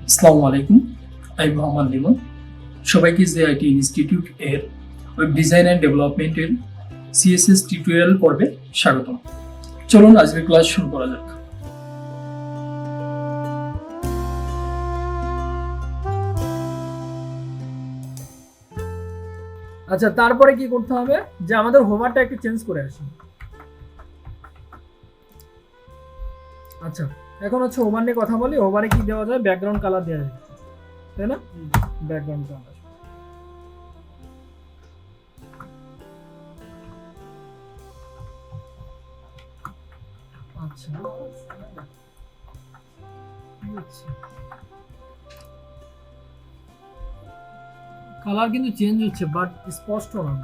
আসসালামু আলাইকুম, আমি মোহাম্মদ লিমন। সবাইকে জেআইটি ইনস্টিটিউট এর ওয়েব ডিজাইন অ্যান্ড ডেভেলপমেন্টের সিএসএস টিউটোরিয়াল পর্বে স্বাগতম। চলুন আজকের ক্লাস শুরু করা যাক। আচ্ছা, তারপরে কি করতে হবে যে আমাদের হোভারটা একটু চেঞ্জ করে আসি। আচ্ছা, এখন হচ্ছে হোভার নিয়ে কথা বলি। হোভারে কি দেওয়া যায়? ব্যাকগ্রাউন্ড কালার দেওয়া যায়, তাই না? Background colour. আচ্ছা, কালার কিন্তু চেঞ্জ হচ্ছে, বাট স্পষ্ট না।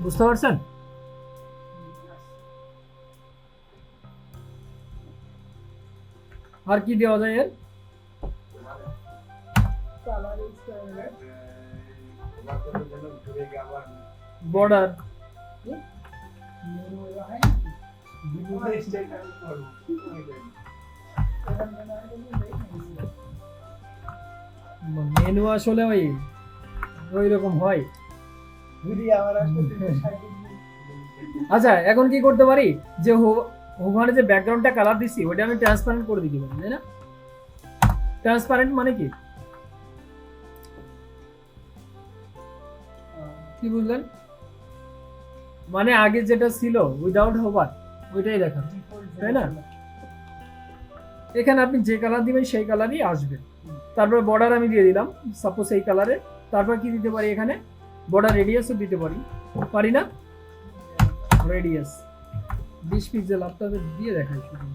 বুঝতে পারছেন? আর কি দেওয়া যায় এর? বর্ডার, মেনু আসলে ওই রকম হয়। আচ্ছা, এখন কি করতে পারি যে ওখানে যে ব্যাকগ্রাউন্ডটা কালার দিছি ওটা আমি ট্রান্সপারেন্ট করে দিতে পারি, তাই না? ট্রান্সপারেন্ট মানে কি বুঝলেন? মানে আগে যেটা ছিল উইদাউট হোভার ওইটাই দেখা, তাই না? এখানে আপনি যে কালার দিবেন সেই কালারই আসবে। তারপর বর্ডার আমি দিয়ে দিলাম সাপোজ এই কালারে। তারপর কি দিতে পারি? এখানে বর্ডার রেডিয়াসও দিতে পারি না? রেডিয়াস 20 পিক্সেল আপনাদের দিয়ে দেখাই শুধু।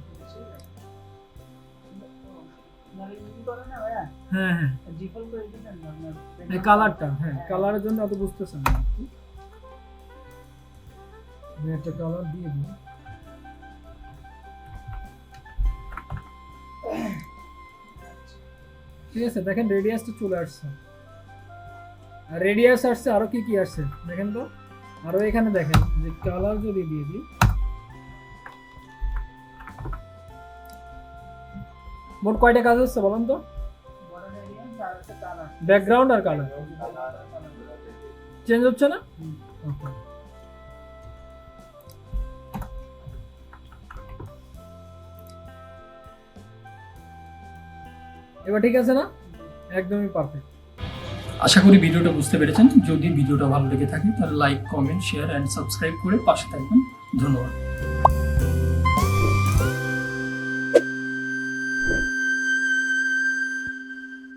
হ্যাঁ হ্যাঁ, কালারটা, হ্যাঁ কালারের জন্য অত বুঝতেছেন না। আমি একটা কালার দিয়ে দিই। ঠিক আছে, দেখেন রেডিয়াসটা চলে আসছে। আর রেডিয়াস আসছে, আরো কি কি আসছে দেখেন তো। আরো এখানে দেখেন যে কালার যদি দিয়ে দিই, মোট কয়টা কাজ হচ্ছে বলেন তো? ব্যাকগ্রাউন্ড আর কালার চেঞ্জ হচ্ছে না? এবার ঠিক আছে না? একদমই পারফেক্ট। আশা করি ভিডিওটা বুঝতে পেরেছেন। যদি ভিডিওটা ভালো লেগে থাকে তাহলে like, comment, share and subscribe করে পাশে থাকবেন। ধন্যবাদ।